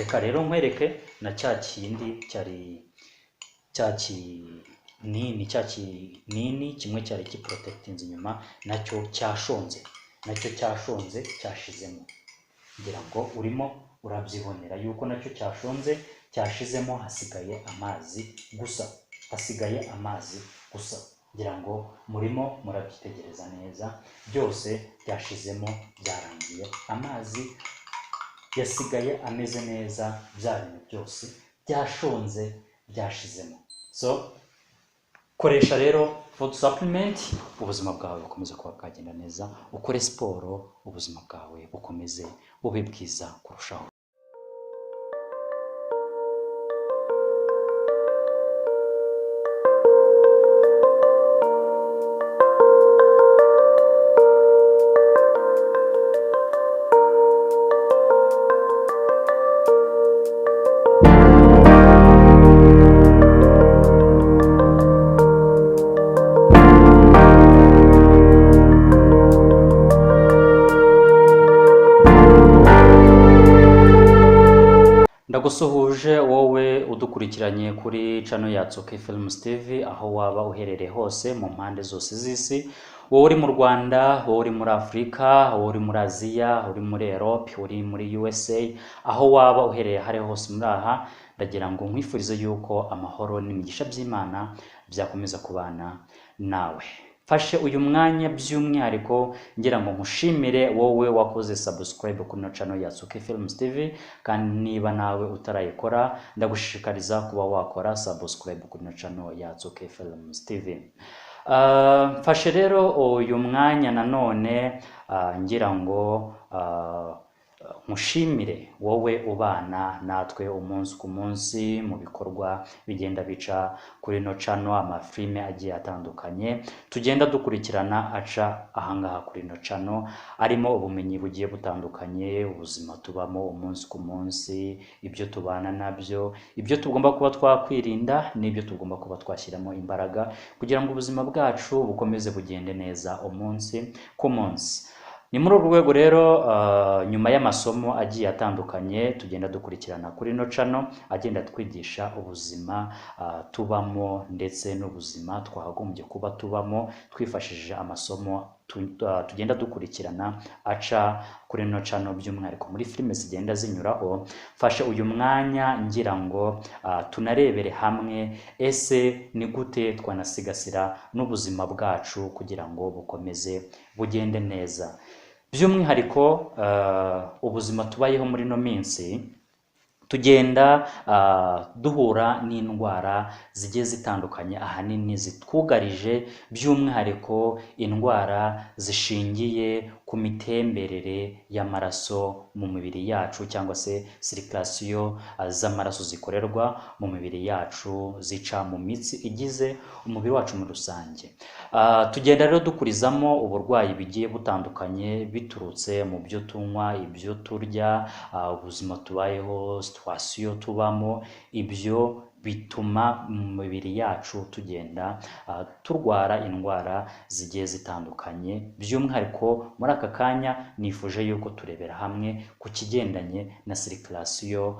reka rero nkwereke na cya kindi cyaki nini kimwe cyari kiprotectinze inyuma nacyo cyashonze cyashizemo, ngira ngo urimo urabyibonera yuko nacyo cyashizemo, hasigaye amazi gusa, ngira ngo murimo murabyitegereza neza, byose byashizemo byarangiye, amazi yasigaye ameze neza, bya bintu byose byashonze byashizemo. So koresha rero food supplement, ubuzima bwawe bukomeza kuba bwagenda neza, ukore siporo, ubuzima bwawe bukomeze bube bwiza kurushaho. Ndagusuhuje wowe udukurikiranye kuri channel ya Tsoke Films TV, aho waba uherereye hose mu mpande zose z'isi, wowe uri mu Rwanda, wowe uri muri Afrika, wowe uri muri Aziya, uri muri Europe, uri muri USA, aho waba uherereye hari hose muri aha, ndagira ngo nkwifurize yuko amahoro n'imigisha by'Imana byakomeza kubana nawe. Fashe uyu mwanya by'umwihariko ngira ngo mushimire wowe wakoze subscribe kuri channel ya Tsoke Films TV, kandi niba nawe utarayikora ndagushishikariza kuba wakora subscribe kuri channel ya Tsoke Films TV. Fashe rero uyu mwanya nanone ngira ngo mushimire wowe ubana natwe umunsi ku munsi mu bikorwa bigenda bica kuri no channel, amafilme agiye atandukanye tugenda dukurikirana aca ahangaha kuri no channel, arimo ubumenyi bugiye butandukanye, ubuzima tubamo umunsi ku munsi, ibyo tubana nabyo, ibyo tugomba kuba twakwirinda n'ibyo tugomba kuba twashyiramo imbaraga kugira ngo ubuzima bwacu bukomeze bugende neza umunsi ku munsi. Ni muri urwo rwego rero nyuma y'amasomo agiye atandukanye tugenda dukurikirana kuri no channel agenda twigisha ubuzima tubamo ndetse n'ubuzima twagombye kuba tubamo twifashishije amasomo tugenda dukurikirana aca kuri no channel, by'umwihariko muri filime zigenda zinyuraho. Fashe uyu mwanya ngira ngo tunarebere hamwe ese ni gute twanasigasira n'ubuzima bwacu kugira ngo bukomeze bugende neza, by'umwihariko ubuzima tubayeho muri no minsi tugenda duhura n'indwara zigiye zitandukanye ahanini zitwugarije, by'umwihariko indwara zishingiye ku mitemberere y'amaraso mu mibiri yacu cyangwa se circulation z'amaraso zikorerwa mu mibiri yacu zica mu mitsi igize umubiri wacu muri rusange. Tugenda rero dukurizamo uburwayi bigiye butandukanye biturutse mu byo tunywa, ibyo turya, ubuzima tubayeho, situation tubamo, ibyo bituma mu mibiri yacu tugenda turwara indwara zigiye zitandukanye. By'umwihariko muri aka kanya nifuje yuko turebera hamwe ku kigendanye na circulation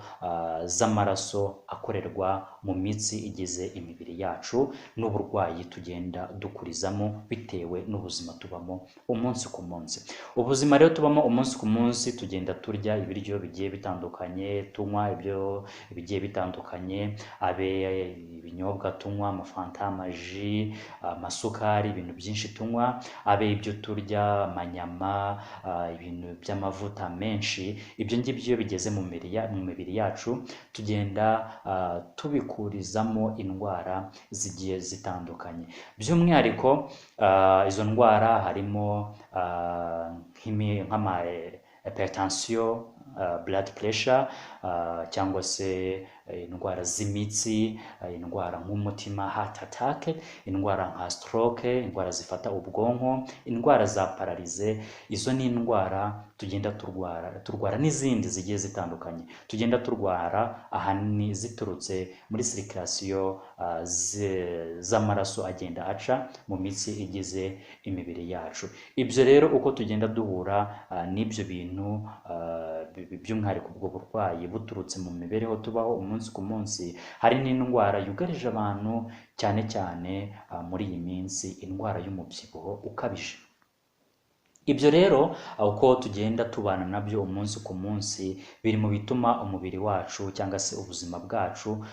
z'amaraso akorerwa mu mitsi igize imibiri yacu n'uburwayi tugenda dukurizamo bitewe n'ubuzima tubamo umunsi ku munsi. Ubuzima rero tubamo umunsi ku munsi tugenda turya ibiryo bigiye bitandukanye, tunywa ibyo bigiye bitandukanye, ibinyobwa tunywa, amafanta, amaji, amasukari, ibintu byinshi tunywa, ibyo turya, amanyama, ibintu by'amavuta menshi, ibyo ngibyo bigeze mu mibiri yacu tugenda tubikurizamo indwara zigiye zitandukanye. By'umwihariko izo ndwara harimo nk'ama hypertension, blood pressure, cyangwa se indwara z'imitsi, indwara nk'umutima heart attack, indwara nka stroke, indwara zifata ubwonko, indwara za paralize. Izo ni indwara tugenda turwara n'izindi zigiye zitandukanye tugenda turwara, ahanini ziturutse muri circulation z'amaraso agenda aca mu mitsi igize imibiri yacu. Ibyo rero uko tugenda duhura n'ibyo bintu by'umwihariko ubwo burwayi buturutse mu mibereho tubaho umunsi ku munsi, hari n'indwara yugarije abantu cyane cyane muri iyi minsi, indwara y'umubyibuho ukabije. Ibyo rero uko tugenda tubana nabyo umunsi ku munsi, biri mu bituma umubiri wacu cyangwa se ubuzima bwacu,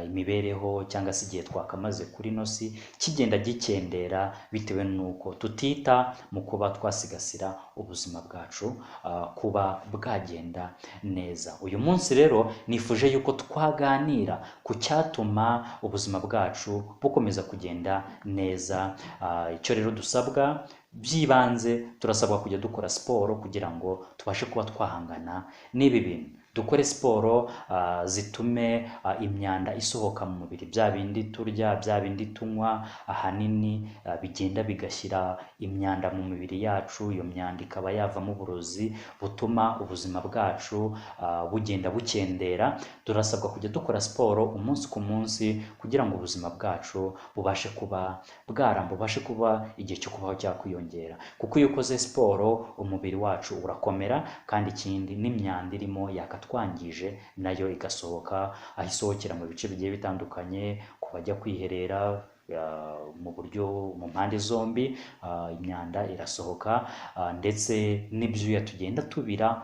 imibereho cyangwa se igihe twakamaze kuri ino si kigenda gikendera, bitewe n'uko tutita mu kuba twasigasira ubuzima bwacu kuba bwagenda neza. Uyu munsi rero nifuje yuko twaganira ku cyatuma ubuzima bwacu bukomeza kugenda neza. Icyo rero dusabwa by'ibanze, turasabwa kujya dukora siporo kugira ngo tubashe kuba twahangana n'ibi bintu. Dukore siporo zitume imyanda isohoka mu mubiri, bya bindi turya, bya bindi tunywa, ahanini bigenda bigashyira imyanda mu mibiri yacu. Iyo myanda ikaba yavamo uburozi butuma ubuzima bwacu bugenda bukendera. Turasabwa kujya dukora siporo umunsi ku munsi kugira ngo ubuzima bwacu bubashe kuba bwaramba, bubashe kuba igihe cyo kubaho cyakwiyongera, kuko iyo ukoze siporo umubiri wacu urakomera, kandi ikindi n'imyanda irimo yakatwangije nayo igasohoka, aho isohokera mu bice bigiye bitandukanye, ku bajya kwiherera mu buryo mu mpande zombi, imyanda irasohoka, ndetse n'ibyuya tugenda tubira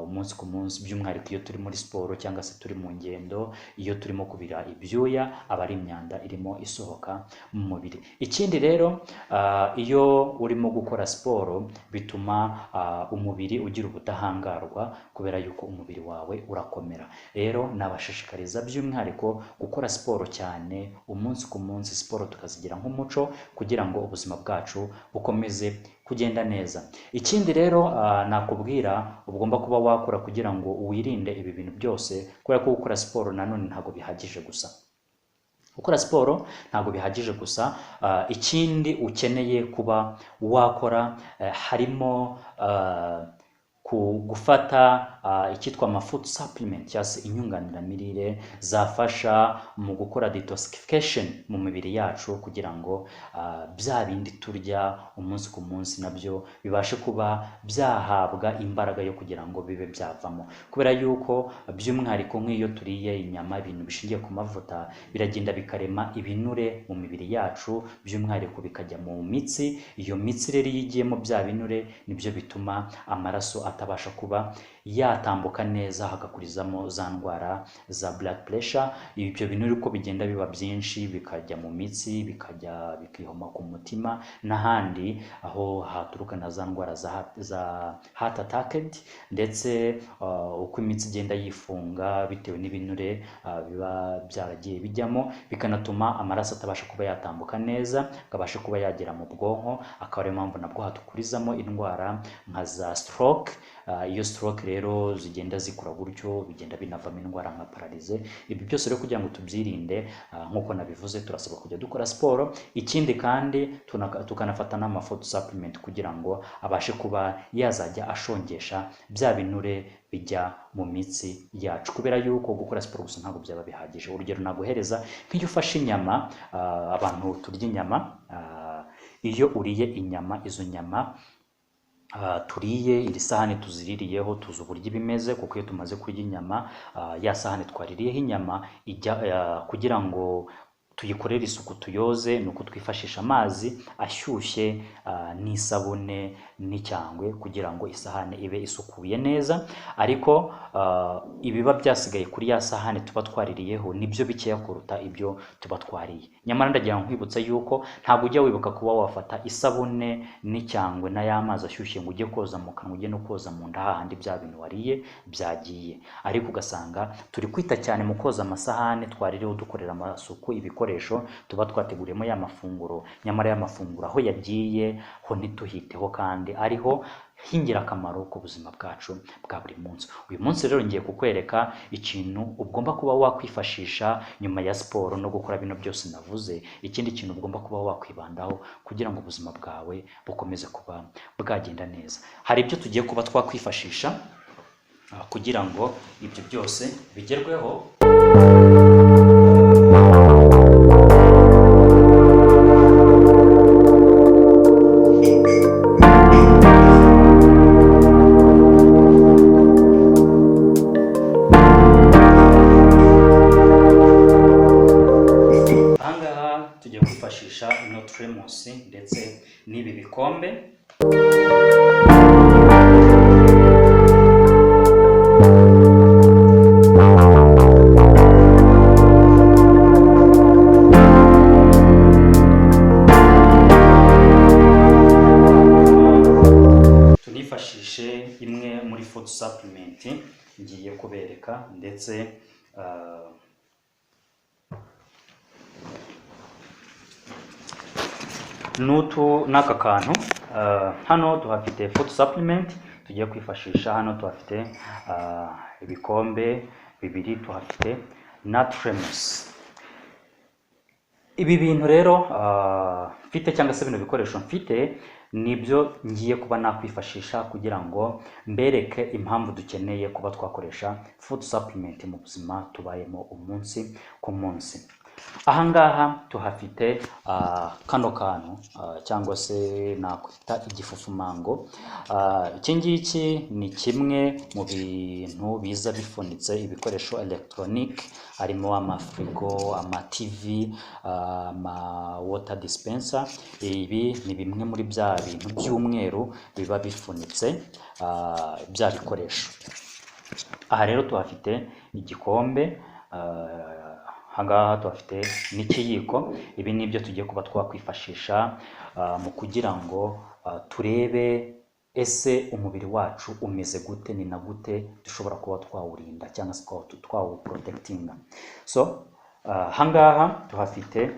umunsi ku munsi, by'umwihariko iyo turi muri siporo cyangwa se turi mu ngendo, iyo turimo kubira ibyuya aba ari imyanda irimo isohoka mu mubiri. Ikindi rero, iyo urimo gukora siporo bituma umubiri ugira ubudahangarwa, kubera yuko umubiri wawe urakomera. Rero nabashishikariza by'umwihariko gukora siporo cyane umunsi ku munsi, siporo tukazigira nk'umuco kugira ngo ubuzima bwacu bukomeze kugenda neza. Ikindi rero nakubwira ugomba kuba wakora kugira ngo wirinde ibi bintu byose, kubera ko gukora siporo nanone ntabwo bihagije gusa. Gukora siporo ntabwo bihagije gusa, ikindi ukeneye kuba wakora harimo gufata icyitwa food supplement cyangwa se inyunganiramirire zafasha mu gukora detoxification mu mibiri yacu, kugira ngo bya bindi turya umunsi ku munsi nabyo bibashe kuba byahabwa imbaraga yo kugira ngo bibe byavamo. Kubera yuko by'umwihariko nk'iyo turiye inyama, ibintu bishingiye ku mavuta, biragenda bikarema ibinure mu mibiri yacu, by'umwihariko bikajya mu mitsi. Iyo mitsi rero iyo igiyemo bya binure nibyo bituma amaraso atabasha kuba yatambuka neza, hagakurizamo za ndwara za blood pressure. Ibyo bintu uko bigenda biba byinshi bikajya mu mitsi, bikihoma ku mutima n'ahandi, aho haturuka na za ndwara za heart attack, ndetse uko imitsi igenda yifunga bitewe n'ibinure biba byaragiye bijyamo, bikanatuma amaraso atabasha kuba yatambuka neza, akabasha kuba yagera mu bwonko, akaba ariyo mpamvu nabwo hatukurizamo indwara nka za stroke. Iyo stroke rero zigenda zikura gutyo, bigenda binavamo indwara nka paralize. Ibi byose rero kugira ngo tubyirinde, nk'uko nabivuze, turasabwa kujya dukora siporo. Ikindi kandi tukanafata n'amafood supplement kugira ngo abashe kuba yazajya ashongesha bya binure bijya mu mitsi yacu, kubera yuko gukora siporo gusa ntabwo byaba bihagije. Urugero naguhereza, nk'iyo ufashe inyama, abantu turya inyama, iyo uriye inyama, izo nyama turiye, iri sahani tuziririyeho tuzi uburyo ibimeze, kuko iyo tumaze kurya inyama, ya sahani twaririyeho inyama ijya kugira ngo tuyikorere isuku tuyoze, nuko twifashisha amazi ashyushye n'isabune n'icyangwe kugira ngo isahani ibe isukuye neza. Ariko ibiba byasigaye kuri ya sahani tuba twaririyeho nibyo bikeya kuruta ibyo tuba twariye. Nyamara ndagira ngo nkwibutsa yuko ntabwo ujya wibuka kuba wafata isabune n'icyangwe na ya mazi ashyushye ngo ujye koza mu kanwa, ujye no koza mu nda, hahandi bya bintu wariye byagiye. Ariko ugasanga turi kwita cyane mu koza amasahani twaririyeho, dukorera amasuku ibikoresho bikoresho tuba twateguriyemo ya mafunguro, nyamara ya mafunguro aho yagiye ho ntituhiteho kandi ariho h'ingirakamaro ku buzima bwacu bwa buri munsi. Uyu munsi rero ngiye kukwereka ikintu ugomba kuba wakwifashisha nyuma ya siporo no gukora bino byose navuze, ikindi kintu ugomba kuba wakwibandaho kugira ngo ubuzima bwawe bukomeze kuba bwagenda neza. Hari ibyo tugiye kuba twakwifashisha kugira ngo ibyo byose bigerweho. Ahangaha tugiye kwifashisha ino teremusi ndetse n'ibi bikombe. Tunifashishe imwe muri food supplement ngiye kubereka, ndetse n'aka kantu. Hano tuhafite food supplement tugiye kwifashisha, hano tuhafite ibikombe bibiri, tuhafite na teremusi. Ibi bintu rero mfite cyangwa se bino bikoresho mfite nibyo ngiye kuba nakwifashisha kugira ngo mbereke impamvu dukeneye kuba twakoresha food supplement mu buzima tubayemo umunsi ku munsi. Ahangaha tuhafite kano kantu cyangwa se nakwita igifufumango. Iki ngiki ni kimwe mu bintu biza bifunitse ibikoresho electronic, harimo amafrigo, ama TV, ama water dispenser. Ibi ni bimwe muri bya bintu by'umweru biba bifunitse bya bikoresho. Aha rero tuhafite igikombe, ahangaha tuhafite n'ikiyiko. Ibi ni byo tugiye kuba twakwifashisha mu kugira ngo turebe ese umubiri wacu umeze gute, ni na gute dushobora kuba twawurinda cyangwa se twawuprotectinga. So ahangaha tuhafite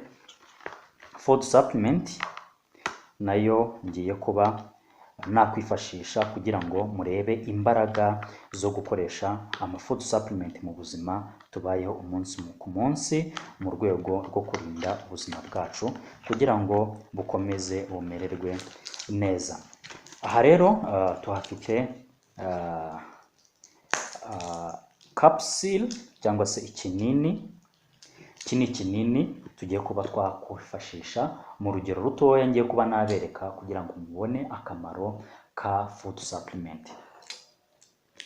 food supplement, nayo ngiye kuba nakwifashisha kugira ngo murebe imbaraga zo gukoresha ama food supplement mu buzima tubayeho umunsi ku munsi, mu rwego rwo kurinda ubuzima bwacu kugira ngo bukomeze bumererwe neza. Aha rero tuhafite capsule cyangwa se ikinini. Iki ni ikinini tugiye kuba twakwifashisha mu rugero rutoya ngiye kuba nabereka kugira ngo mubone akamaro ka food supplement.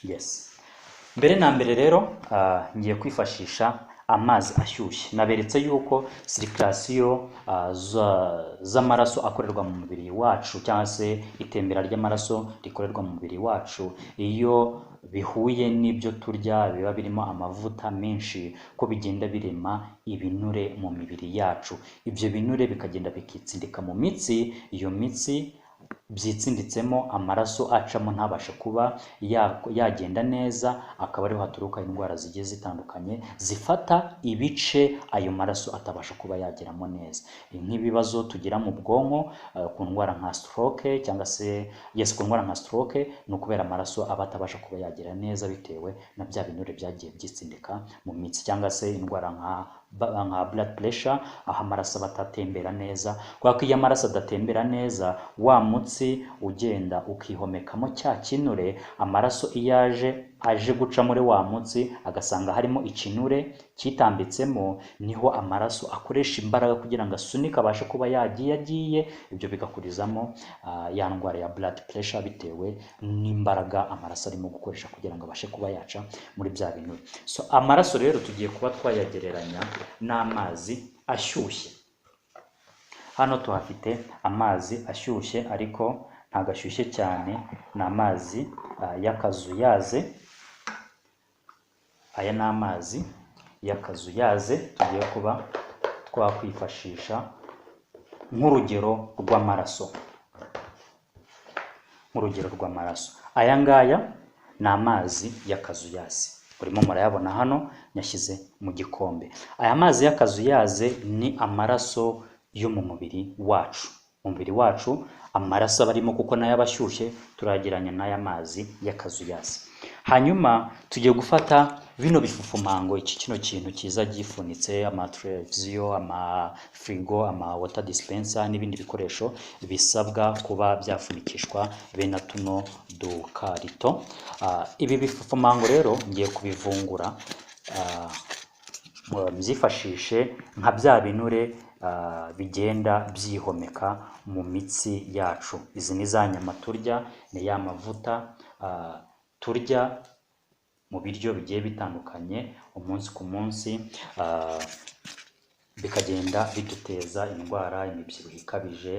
Yes. Mbere na mbere rero ngiye kwifashisha amazi ashyushye. Naberetse yuko circulation z'amaraso akorerwa mu mubiri wacu cyangwa se itembera ry'amaraso rikorerwa mu mubiri wacu, iyo bihuye n'ibyo turya biba birimo amavuta menshi, ko bigenda birema ibinure mu mibiri yacu. Ibyo binure bikagenda bikitsindika mu mitsi, iyo mitsi byitsinditsemo amaraso acamo ntabashe kuba yagenda neza, akaba ariho haturuka indwara zigiye zitandukanye zifata ibice ayo maraso atabasha kuba yageramo neza, nk'ibibazo tugira mu bwonko, ku ndwara nka stroke cyangwa se ku ndwara nka stroke ni ukubera amaraso aba atabasha kuba yagera neza bitewe na bya binure byagiye byitsindika mu mitsi, cyangwa se indwara nka blood pressure, aho amaraso batatembera neza. Kwa ko iyo amaraso adatembera neza, wa mutsi ugenda ukihomekamo cya kinure, amaraso iyo aje guca muri wa mutsi agasanga harimo ikinure kitambitsemo, niho amaraso akoresha imbaraga kugira ngo asunike abashe kuba yagiye, ibyo bigakurizamo ya ndwara ya blood pressure bitewe n'imbaraga amaraso arimo gukoresha kugira ngo abashe kuba yaca muri bya binure. So amaraso rero tugiye kuba twayagereranya n'amazi ashyushye. Hano tuhafite amazi ashyushye ariko ntabwo ashyushye cyane, ni amazi y'akazuyaze. Aya ni amazi y'akazuyaze tugiye kuba twakwifashisha nk'urugero rw'amaraso. Aya ngaya ni amazi y'akazuyaze. urimo murayabona hano nyashyize mu gikombe. Aya mazi y'akazuyaze ni amaraso yo mu mubiri wacu. Mu mubiri wacu amaraso aba arimo kuko nayo aba ashyushye, turageranya n'aya mazi y'akazuyaze. Hanyuma tugiye gufata bino bifufumango, kino kintu kiza gifunitse, amateleviziyo, amafirigo, water dispenser n'ibindi bikoresho bisabwa kuba byafunikishwa bene tuno dukarito. Ibi bifufumango rero ngiye kubivungura, mbyifashishe nka bya binure bigenda byihomeka mu mitsi yacu. Izi ni za nyama turya, ni ya mavuta turya mu biryo bigiye bitandukanye umunsi ku munsi, bikagenda biduteza indwara, imibyibuho ikabije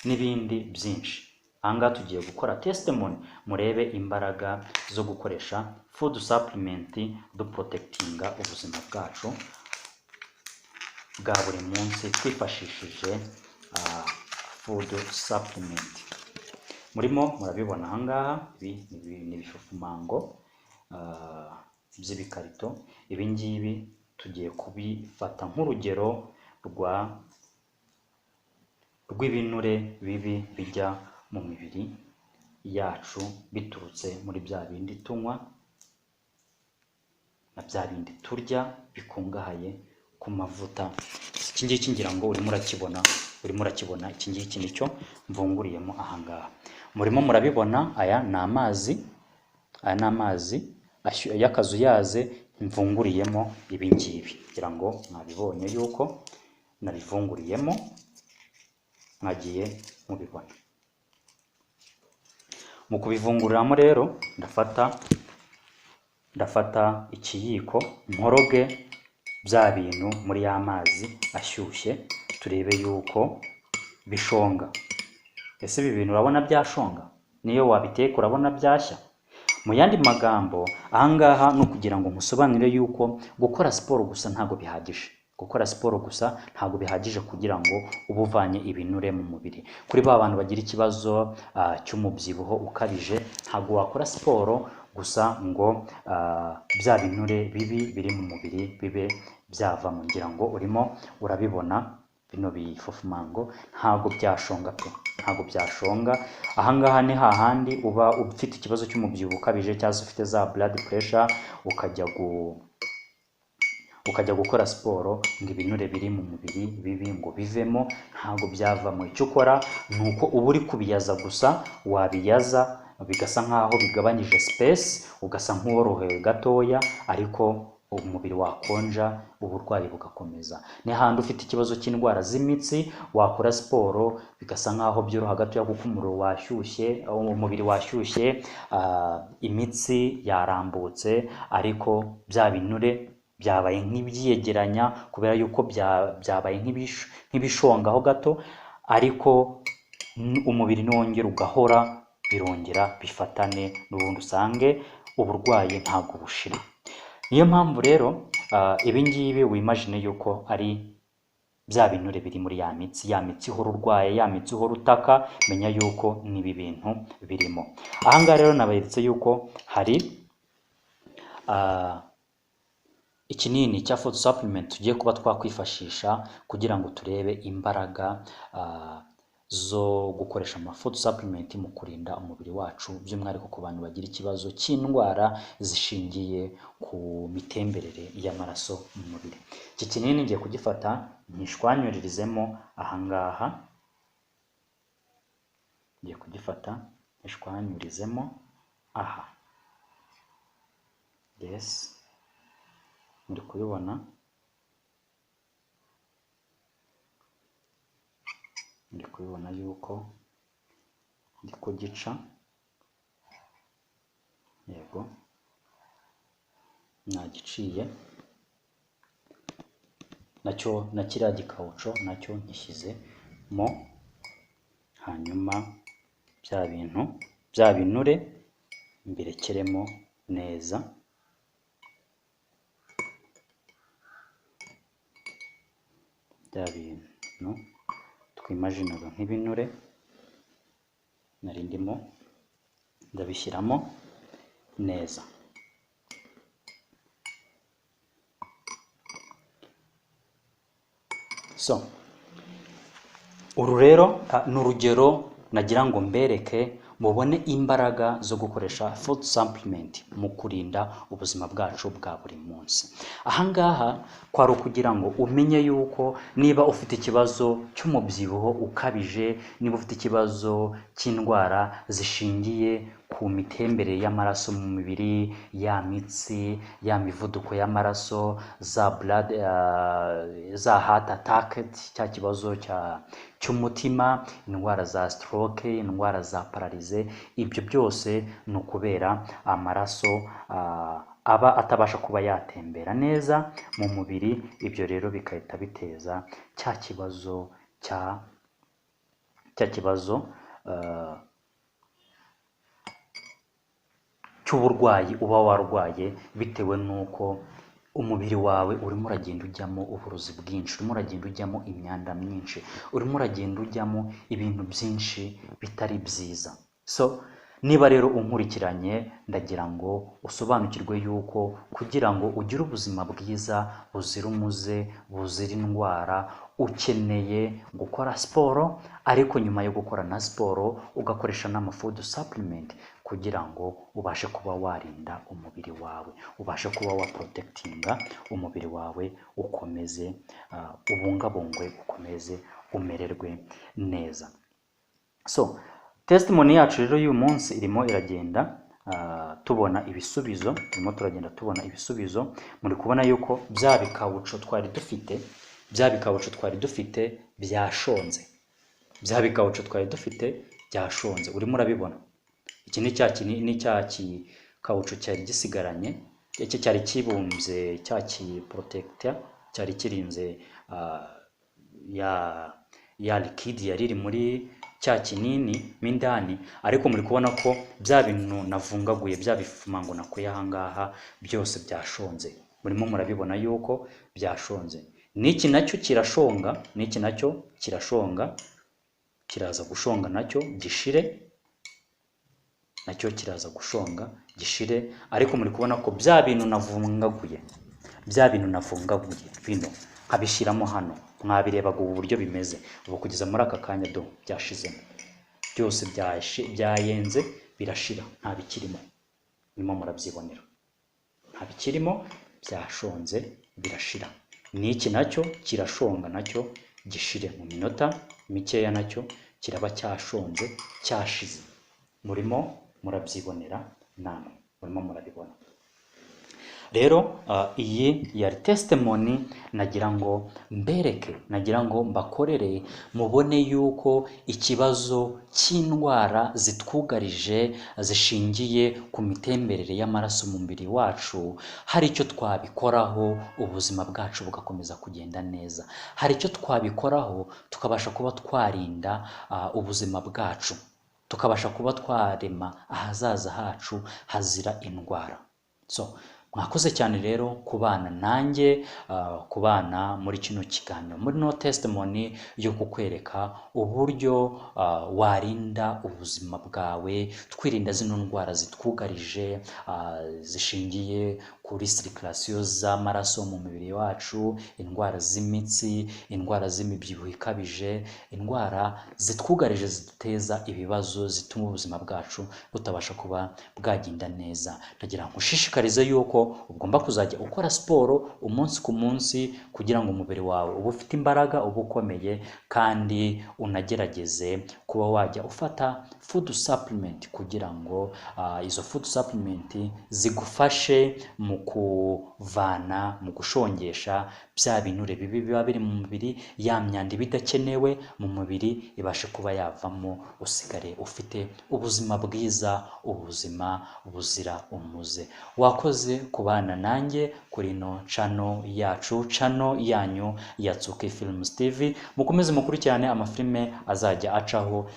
n'ibindi byinshi. Ahangaha tugiye gukora testimony, murebe imbaraga zo gukoresha food supplement duprotectinga ubuzima bwacu bwa buri munsi twifashishije food supplement. Murimo murabibona ahangaha, ibi ni ibifufumango by'ibikarito. Ibi ngibi tugiye kubifata nk'urugero rw'ibinure bibi bijya mu mibiri yacu biturutse muri bya bindi tunywa na bya bindi turya bikungahaye ku mavuta. Iki ngiki ngira ngo urimo urakibona, iki ngiki nicyo mvunguriyemo ahangaha. Murimo murabibona, aya ni amazi y'akazuyaze mvunguriyemo ibi ngibi. Ngira ngo mwabibonye yuko nabivunguriyemo, mwagiye mubibona. Mu kubifunguriramo rero ndafata ikiyiko nkoroge bya bintu muri ya mazi ashyushye, turebe yuko bishonga. Ese ibi bintu urabona byashonga? Niyo wabiteka urabona byashya? Mu yandi magambo, ahangaha no kugira ngo musobanure yuko gukora siporo gusa ntago bihagije. Gukora siporo gusa ntago bihagije kugira ngo ubuvanye ibinure mu mubiri. Kuri ba bantu bagira ikibazo cy'umubyibuho ukabije, ntago wakora siporo gusa ngo bya binure bibi biri mu mubiri bibe byavamo. Ngira ngo urimo urabibona, bino bifufumango ntago byashonga pe, ntago byashonga. Ahangaha ni hahandi uba ufite ikibazo cy'umubyibuho ukabije cyangwa ufite za blood pressure, ukajya gukora siporo, ngo ibinure biri mu mubiri bibi ngo bivemo, ntago byavamo. Icyo ukora ni uko uba uri kubiyaza gusa, wabiyaza bigasa nkaho bigabanyije space, ugasa nk'uworohewe gatoya, ariko umubiri wakonja, uburwayi bugakomeza. Ni handi ufite ikibazo cy'indwara z'imitsi, wakora siporo bigasa nkaho byoroha gatoya kuko umubiri washyushye, imitsi yarambutse, ariko bya binure byabaye nk'ibyiyegeranya kubera yuko byabaye nk'ibishongaho gato, ariko umubiri nongera ugahora, birongera bifatane n'ubundi usange uburwayi ntabwo bushira. Niyo mpamvu rero ibi ngibi wimagine yuko ari bya binure biri muri ya mitsi ihora urwaye, ya mitsi ihora utaka, menya yuko n'ibi bintu birimo. Ahangaha rero naberetse yuko hari ikinini cya food supplement tugiye kuba twakwifashisha kugira ngo turebe imbaraga zo gukoresha ama food supplement mu kurinda umubiri wacu, by'umwihariko ku bantu bagira ikibazo cy'indwara zishingiye ku mitemberere y'amaraso mu mubiri. Iki kinini ngiye kugifata nyishwanyuririzemo ahangaha, ngiye kugifata nyishwanyurizemo aha. Yes, ndi kubibona, ndi kubibona yuko ndi kugica. Yego, nagiciye, nacyo na kiriya gikawuco nacyo nkishyizemo. Hanyuma bya binure mbirekeremo neza. Bya bintu twimajinaga nk'ibinure nari ndimo ndabishyiramo neza. So uru rero ni urugero nagira ngo mbereke mubone imbaraga zo gukoresha food supplement mu kurinda ubuzima bwacu bwa buri munsi. Ahangaha kwari ukugira ngo umenye yuko niba ufite ikibazo cy'umubyibuho ukabije, niba ufite ikibazo cy'indwara zishingiye ku mitemberere y'amaraso mu mubiri, ya mitsi, ya mivuduko y'amaraso, za heart attack, cya kibazo cy'umutima, indwara za stroke, indwara za paralize, ibyo byose ni ukubera amaraso aba atabasha kuba yatembera neza mu mubiri. Ibyo rero bikahita biteza cya kibazo cy'uburwayi uba warwaye bitewe n'uko umubiri wawe urimo uragenda ujyamo uburozi bwinshi, urimo uragenda ujyamo imyanda myinshi, urimo uragenda ujyamo ibintu byinshi bitari byiza. So niba rero unkurikiranye, ndagira ngo usobanukirwe yuko kugira ngo ugire ubuzima bwiza buzira umuze, buzira indwara, ukeneye gukora siporo, ariko nyuma yo gukora na siporo ugakoresha n'amafood supplement kugira ngo ubashe kuba warinda umubiri wawe, ubashe kuba waprotectinga umubiri wawe, ukomeze ubungabungwe, ukomeze umererwe neza. So testimony yacu rero y'uyu munsi irimo iragenda tubona ibisubizo, turagenda tubona ibisubizo. Muri kubona yuko bya bikawuco twari dufite byashonze, byashonze, urimo urabibona. Iki ni cya kawuco cyari gisigaranye, iki cyari kibumbye, cya kiprotector cyari kirinze ya liquide yari iri muri cya kinini mindani, ariko muri kubona ko bya bintu navungaguye, bya bifumango nakuye ahangaha byose byashonze. Murimo murabibona yuko byashonze. N'iki nacyo kirashonga, kiraza gushonga nacyo gishire, ariko muri kubona ko bya bintu navungaguye bino nkabishyiramo hano, mwabirebaga ubu buryo bimeze, ubu kugeza muri aka kanya byashizemo byose, byayenze birashira, nta bikirimo. Murimo murabyibonera, nta bikirimo, byashonze birashira. N'iki nacyo kirashonga, nacyo gishire mu minota mikeya, nacyo kiraba cyashonze cyashize. Murimo murabyibonera namwe, murimo murabibona. Rero iyi yari testimony nagira ngo mbereke, nagira ngo mbakorere, mubone yuko ikibazo cy'indwara zitwugarije zishingiye ku mitemberere y'amaraso mu mubiri wacu hari icyo twabikoraho, ubuzima bwacu bugakomeza kugenda neza. Hari icyo twabikoraho tukabasha kuba twarinda ubuzima bwacu, tukabasha kuba twarema ahazaza hacu hazira indwara. So mwakoze cyane rero kubana nanjye, kubana muri kino kiganiro, muri no testimony yo kukwereka uburyo warinda ubuzima bwawe, twirinda zino ndwara zitwugarije zishingiye kuri circulation z'amaraso mu mubiri wacu, indwara z'imitsi, indwara z'imibyibuho ikabije, indwara zitwugarije ziduteza ibibazo, zituma ubuzima bwacu butabasha kuba bwagenda neza. Ndagira ngo ushishikarize yuko ugomba kuzajya ukora siporo umunsi ku munsi kugira ngo umubiri wawe ube ufite imbaraga, ube ukomeye, kandi unagerageze kuba wajya ufata food supplement kugira ngo izo food supplement zigufashe mu kuvana, mu gushongesha bya binure bibi biba biri mu mubiri, ya myanda bidakenewe mu mubiri ibashe kuba yavamo, usigare ufite ubuzima bwiza, ubuzima buzira umuze. Wakoze kubana nanjye kuri no channel yacu, channel yanyu ya Tsuki Films TV. Mukomeze mukurikirane amafilme azajya acaho,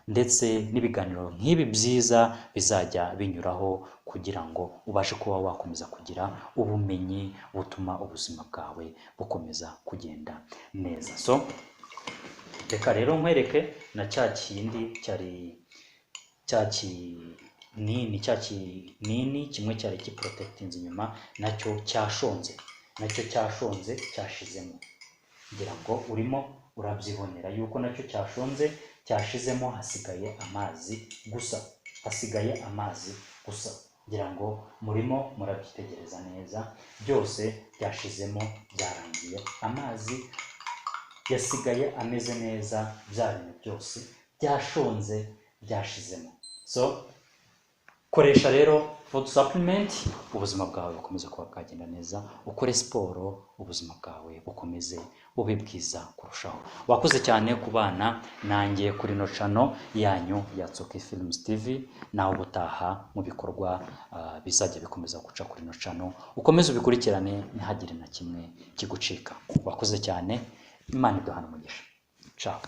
ndetse n'ibiganiro nk'ibi byiza bizajya binyuraho kugira ngo ubashe kuba wakomeza kugira ubumenyi butuma ubuzima bwawe bukomeza kugenda neza. So reka rero nkwereke na cya kindi cya kinini kimwe cyari kiprotectinze inyuma, nacyo cyashonze cyashizemo. ngira ngo urimo urabyibonera yuko nacyo cyashonze, cyashizemo, hasigaye amazi gusa, ngira ngo murimo murabyitegereza neza, byose byashizemo, byarangiye, amazi yasigaye ameze neza, bya bintu byose byashonze byashizemo. So koresha rero food supplement, ubuzima bwawe bukomeze kuba bwagenda neza, ukore siporo, ubuzima bwawe bukomeze bube bwiza kurushaho. Wakoze cyane kubana nanjye kuri no channel yanyu ya Tsoki Films TV, naho gutaha mu bikorwa bizajya bikomeza guca kuri no channel, ukomeze ubikurikirane ntihagire na kimwe kigucika. Wakoze cyane, Imana iduhana umugisha. Ciao.